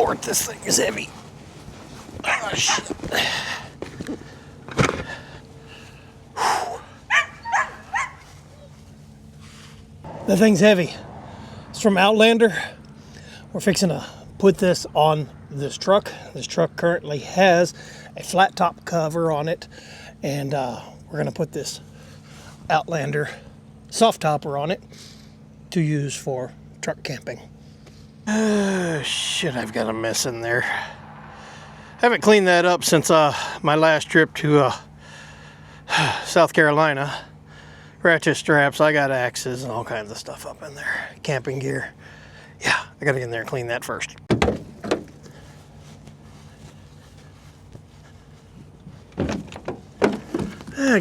Lord, this thing is heavy. Oh, shit. The thing's heavy. It's from Outlander. We're fixing to put this on this truck. This truck currently has a flat top cover on it, and we're gonna put this Outlander soft topper on it to use for truck camping. Shit, I've got a mess in there. Haven't cleaned that up since my last trip to South Carolina. Ratchet straps, I got axes and all kinds of stuff up in there. Camping gear. Yeah, I gotta get in there and clean that first.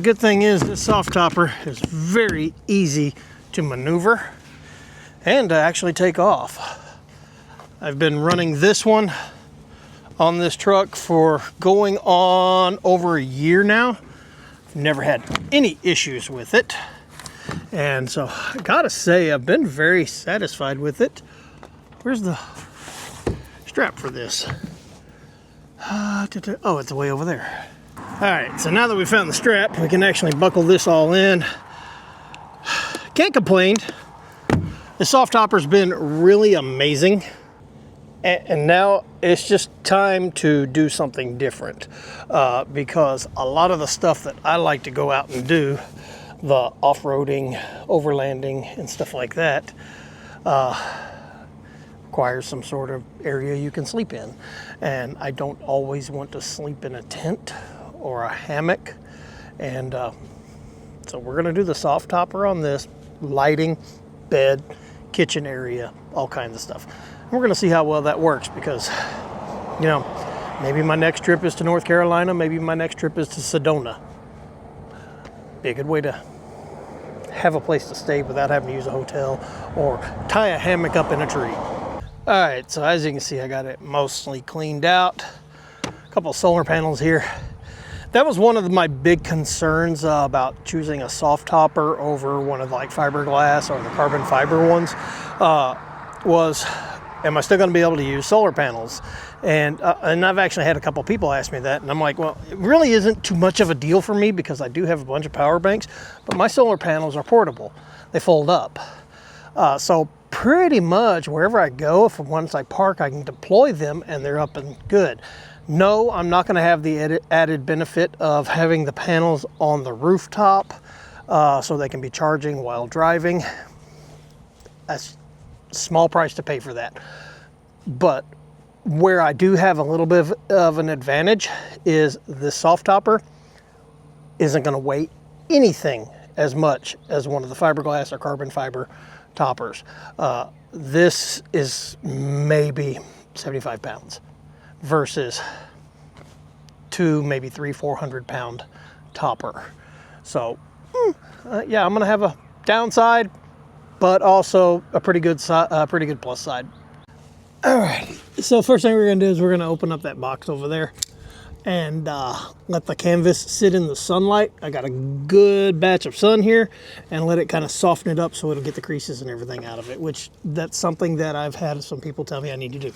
Good thing is this soft topper is very easy to maneuver and to actually take off. I've been running this one on this truck for going on over a year now. I've never had any issues with it. And so I gotta say, I've been very satisfied with it. Where's the strap for this? Oh, it's way over there. All right, so now that we found the strap, we can actually buckle this all in. Can't complain. The soft topper's been really amazing. And now it's just time to do something different, because a lot of the stuff that I like to go out and do, the off-roading, overlanding, and stuff like that, requires some sort of area you can sleep in. And I don't always want to sleep in a tent or a hammock. And so we're gonna do the soft topper on this, lighting, bed, kitchen area, all kinds of stuff. We're gonna see how well that works, because, you know, maybe my next trip is to North Carolina, maybe my next trip is to Sedona. Be a good way to have a place to stay without having to use a hotel or tie a hammock up in a tree. All right, so as you can see, I got it mostly cleaned out. A couple of solar panels here. That was one of my big concerns about choosing a soft topper over one of like fiberglass or the carbon fiber ones, was, am I still going to be able to use solar panels? And I've actually had a couple people ask me that, and I'm like, well, it really isn't too much of a deal for me, because I do have a bunch of power banks, but my solar panels are portable. They fold up. So pretty much wherever I go, if once I park, I can deploy them and they're up and good. No, I'm not going to have the added benefit of having the panels on the rooftop, so they can be charging while driving. That's a small price to pay for that. But where I do have a little bit of an advantage is this soft topper isn't going to weigh anything as much as one of the fiberglass or carbon fiber toppers. This is maybe 75 pounds versus maybe 300-400 pound topper. So yeah, I'm gonna have a downside, but also a pretty good plus side. All right, so first thing we're gonna do is we're gonna open up that box over there and let the canvas sit in the sunlight. I got a good batch of sun here, and let it kind of soften it up so it'll get the creases and everything out of it, which that's something that I've had some people tell me I need to do.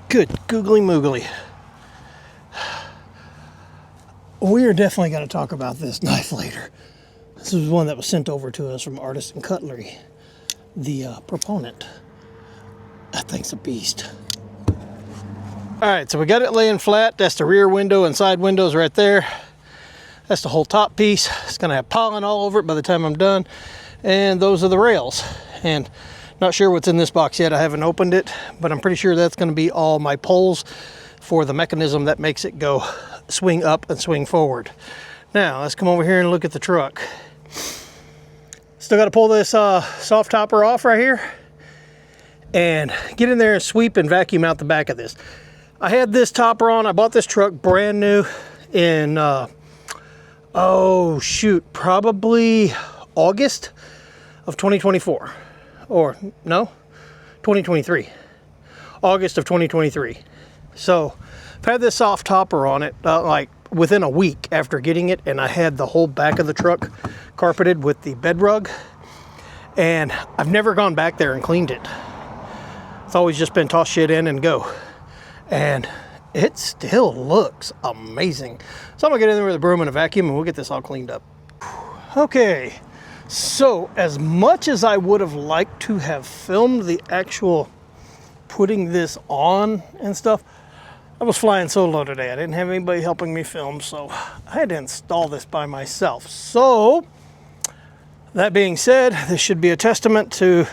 Good googly moogly. We are definitely going to talk about this knife later. This is one that was sent over to us from Artisan Cutlery, the proponent. That thing's a beast. All right, so we got it laying flat. That's the rear window and side windows right there. That's the whole top piece. It's going to have pollen all over it by the time I'm done. And those are the rails. And not sure what's in this box yet. I haven't opened it, but I'm pretty sure that's going to be all my poles for the mechanism that makes it go swing up and swing forward. Now let's come over here and look at the truck. Still got to pull this soft topper off right here and get in there and sweep and vacuum out the back of this. I had this topper on. I bought this truck brand new in probably August of 2024. Or no, 2023. August of 2023. So I've had this soft topper on it like within a week after getting it, and I had the whole back of the truck carpeted with the bed rug, and I've never gone back there and cleaned it. It's always just been toss shit in and go, and it still looks amazing. So I'm gonna get in there with a broom and a vacuum and we'll get this all cleaned up. Okay, so as much as I would have liked to have filmed the actual putting this on and stuff, I was flying solo today. I didn't have anybody helping me film, so I had to install this by myself. So that being said, this should be a testament to,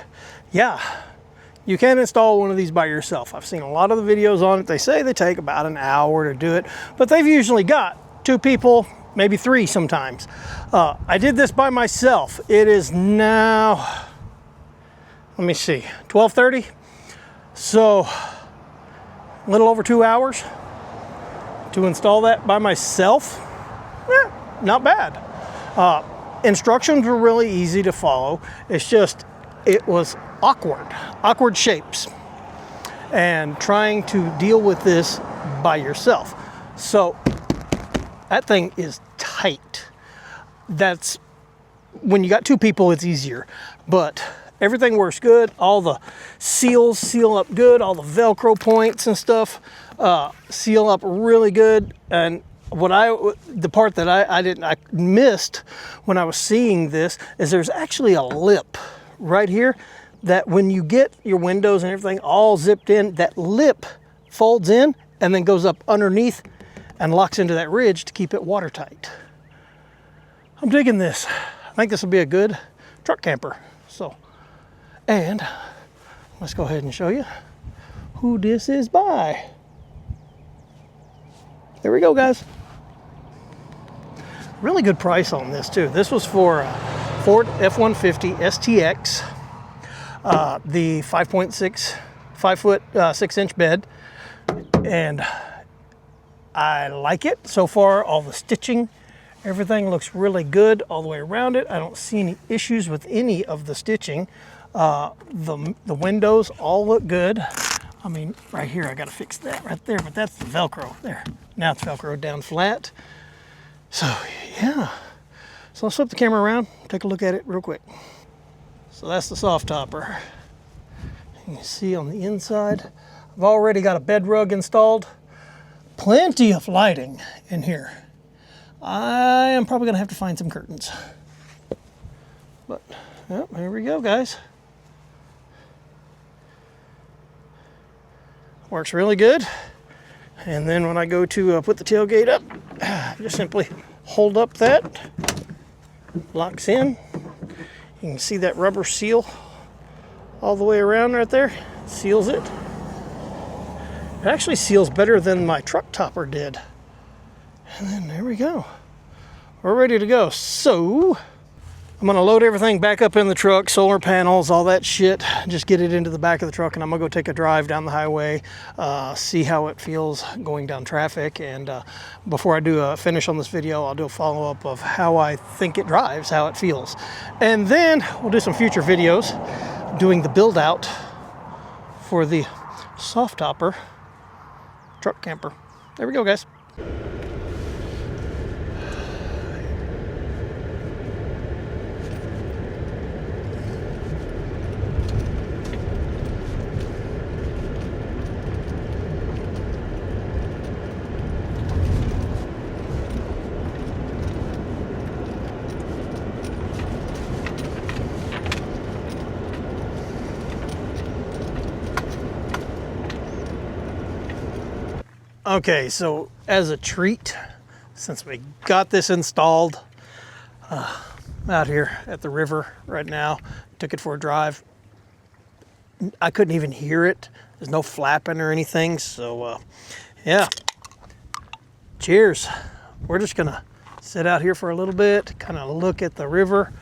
yeah, you can install one of these by yourself. I've seen a lot of the videos on it. They say they take about an hour to do it, but they've usually got 2 people, maybe 3 sometimes. I did this by myself. It is now, let me see, 12:30. So a little over 2 hours to install that by myself. Not bad. Instructions were really easy to follow. It's just, it was awkward shapes, and trying to deal with this by yourself. So that thing is tight. That's, when you got 2 people, it's easier, but everything works good. All the seals seal up good. All the Velcro points and stuff seal up really good. And the part that I missed when I was seeing this is there's actually a lip right here that when you get your windows and everything all zipped in, that lip folds in and then goes up underneath and locks into that ridge to keep it watertight. I'm digging this. I think this will be a good truck camper. So, and let's go ahead and show you who this is by. There we go, guys. Really good price on this too. This was for Ford F-150 STX, the 5 foot 6 inch bed, and I like it so far. All the stitching, everything looks really good all the way around it. I don't see any issues with any of the stitching. The windows all look good. I mean, right here, I gotta fix that right there, but that's the Velcro there. Now it's Velcro down flat. So yeah, so let's flip the camera around, take a look at it real quick. So that's the soft topper. You can see on the inside, I've already got a bed rug installed. Plenty of lighting in here. I am probably gonna have to find some curtains. But, yep, here we go, guys. Works really good. And then when I go to put the tailgate up, just simply hold up that, locks in. You can see that rubber seal all the way around right there, seals it. It actually seals better than my truck topper did. And then there we go. We're ready to go. So I'm gonna load everything back up in the truck, solar panels, all that shit, just get it into the back of the truck, and I'm gonna go take a drive down the highway, see how it feels going down traffic. And before I do a finish on this video, I'll do a follow-up of how I think it drives, how it feels. And then we'll do some future videos doing the build out for the soft topper truck camper. There we go, guys. Okay, so as a treat, since we got this installed out here at the river right now, took it for a drive. I couldn't even hear it. There's no flapping or anything, so yeah. Cheers. We're just gonna sit out here for a little bit, kind of look at the river,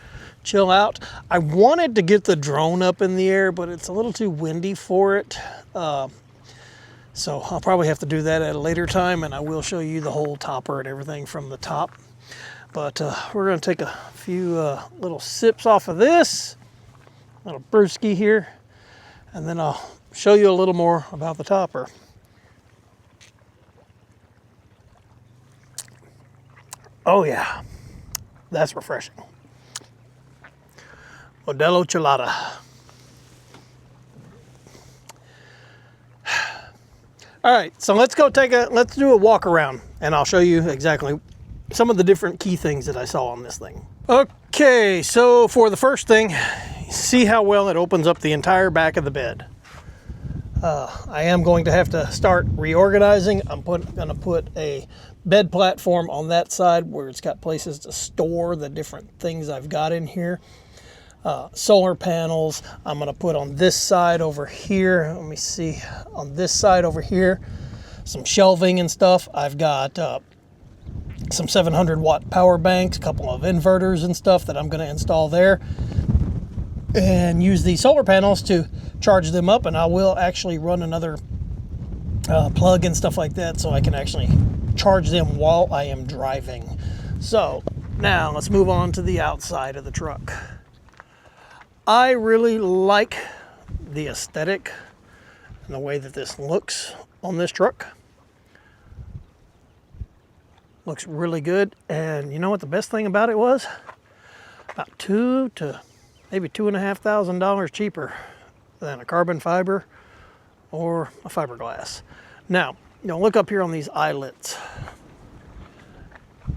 chill out. I wanted to get the drone up in the air, but it's a little too windy for it. So I'll probably have to do that at a later time, and I will show you the whole topper and everything from the top. But we're gonna take a few little sips off of this, little brewski here, and then I'll show you a little more about the topper. Oh yeah, that's refreshing. Modelo Chelada. All right, so let's do a walk around and I'll show you exactly some of the different key things that I saw on this thing. Okay, so for the first thing, see how well it opens up the entire back of the bed. I am going to have to start reorganizing. I'm going to put a bed platform on that side where it's got places to store the different things I've got in here. Solar panels I'm going to put on this side over here. Let me see, on this side over here, some shelving and stuff. I've got some 700 watt power banks, a couple of inverters and stuff that I'm going to install there, and use the solar panels to charge them up. And I will actually run another plug and stuff like that so I can actually charge them while I am driving. So now let's move on to the outside of the truck. I really like the aesthetic and the way that this looks on this truck. Looks really good. And you know what the best thing about it was? About $2,000 to maybe $2,500 cheaper than a carbon fiber or a fiberglass. Now, look up here on these eyelets.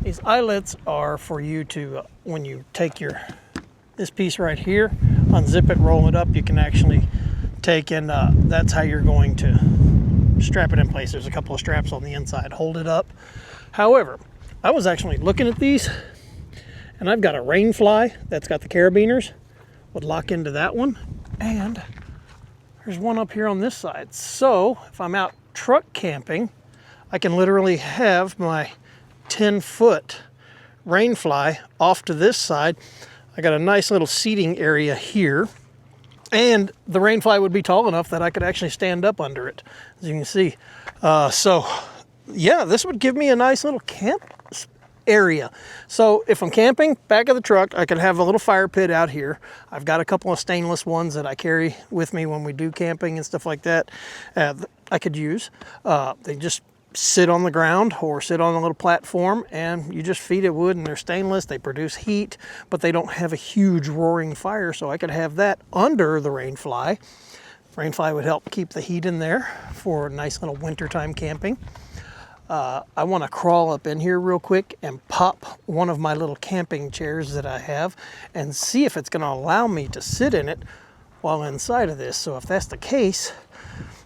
These eyelets are for you to, when you take this piece right here, unzip it, roll it up, you can actually take and that's how you're going to strap it in place. There's a couple of straps on the inside, hold it up. However, I was actually looking at these and I've got a rain fly that's got the carabiners, would lock into that one, and there's one up here on this side. So if I'm out truck camping, I can literally have my 10-foot rain fly off to this side. I got a nice little seating area here, and the rain fly would be tall enough that I could actually stand up under it, as you can see. So yeah, this would give me a nice little camp area. So if I'm camping, back of the truck, I could have a little fire pit out here. I've got a couple of stainless ones that I carry with me when we do camping and stuff like that. I could use. They just sit on the ground or sit on a little platform, and you just feed it wood, and they're stainless. They produce heat, but they don't have a huge roaring fire. So I could have that under the rain fly. Rain fly would help keep the heat in there for nice little wintertime camping. I want to crawl up in here real quick and pop one of my little camping chairs that I have and see if it's going to allow me to sit in it while inside of this. So if that's the case,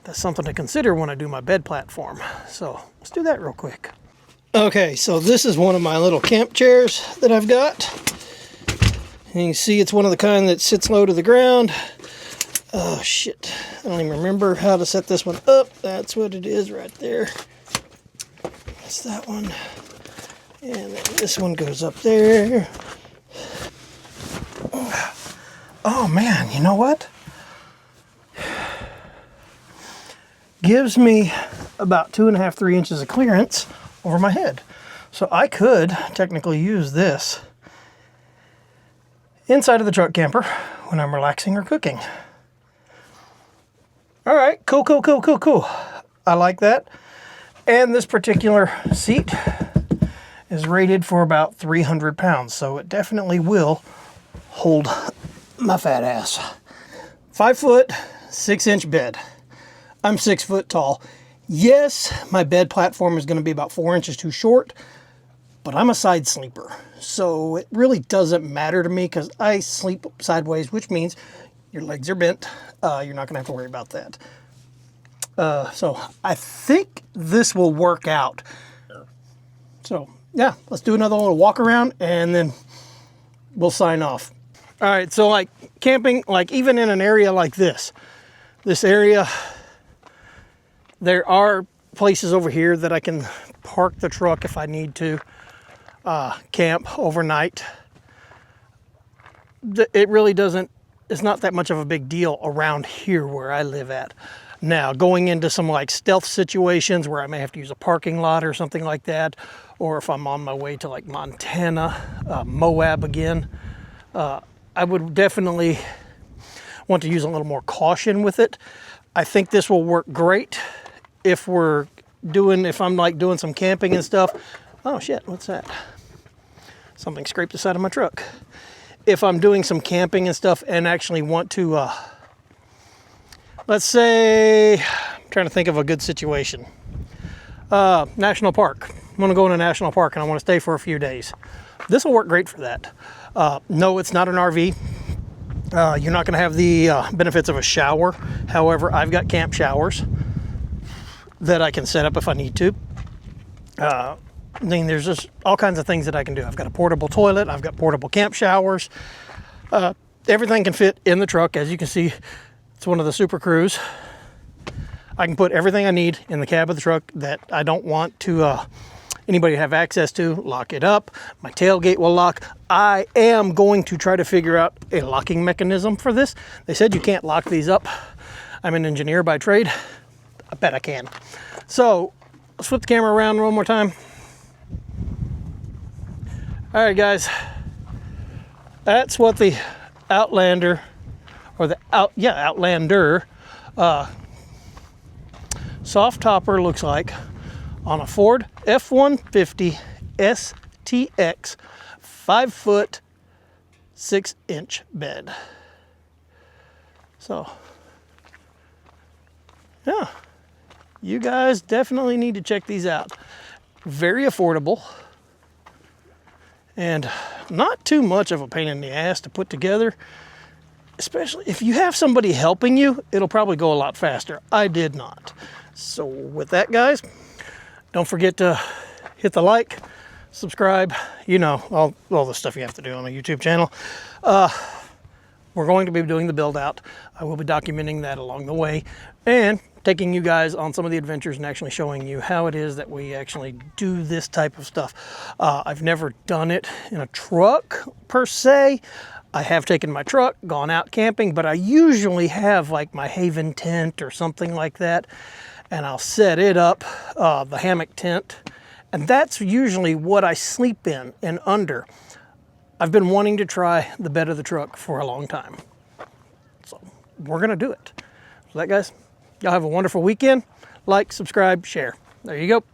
that's something to consider when I do my bed platform. So let's do that real quick. Okay, so this is one of my little camp chairs that I've got. And you can see it's one of the kind that sits low to the ground. Oh shit, I don't even remember how to set this one up. That's what it is right there. That's that one. And then this one goes up there. Oh man, you know what? Gives me about 2.5, 3 inches of clearance over my head. So I could technically use this inside of the truck camper when I'm relaxing or cooking. All right, cool. I like that. And this particular seat is rated for about 300 pounds, so it definitely will hold my fat ass. 5 foot, 6 inch bed. I'm 6 foot tall. Yes, my bed platform is going to be about 4 inches too short, but I'm a side sleeper. So it really doesn't matter to me because I sleep sideways, which means your legs are bent. You're not going to have to worry about that. So I think this will work out. So yeah, let's do another little walk around and then we'll sign off. All right, so like camping, like even in an area like this area, there are places over here that I can park the truck if I need to camp overnight. It really doesn't, it's not that much of a big deal around here where I live at. Now, going into some like stealth situations where I may have to use a parking lot or something like that, or if I'm on my way to like Montana, Moab again, I would definitely want to use a little more caution with it. I think this will work great if I'm like doing some camping and stuff. Oh shit, what's that? Something scraped the side of my truck. If I'm doing some camping and stuff and actually want to, let's say, I'm trying to think of a good situation. National park. I'm gonna go in a national park and I wanna stay for a few days. This will work great for that. No, it's not an RV. You're not gonna have the benefits of a shower. However, I've got camp showers that I can set up if I need to. I mean, there's just all kinds of things that I can do. I've got a portable toilet. I've got portable camp showers. Everything can fit in the truck. As you can see, it's one of the Super Cruise. I can put everything I need in the cab of the truck that I don't want to anybody have access to. Lock it up. My tailgate will lock. I am going to try to figure out a locking mechanism for this. They said you can't lock these up. I'm an engineer by trade. I bet I can. So let's flip the camera around one more time. All right, guys. That's what the Outlander, or the Outlander soft topper looks like on a Ford F-150 STX 5-foot 6-inch bed. So, yeah, you guys definitely need to check these out. Very affordable and not too much of a pain in the ass to put together. Especially if you have somebody helping you, it'll probably go a lot faster. I did not. So with that, guys, don't forget to hit the like, subscribe, you know, all the stuff you have to do on a YouTube channel. We're going to be doing the build out. I will be documenting that along the way and taking you guys on some of the adventures and actually showing you how it is that we actually do this type of stuff. I've never done it in a truck per se. I have taken my truck, gone out camping, but I usually have like my Haven tent or something like that, and I'll set it up, the hammock tent, and that's usually what I sleep in and under. I've been wanting to try the bed of the truck for a long time, so we're gonna do it. So that, guys, y'all have a wonderful weekend. Like, subscribe, share. There you go.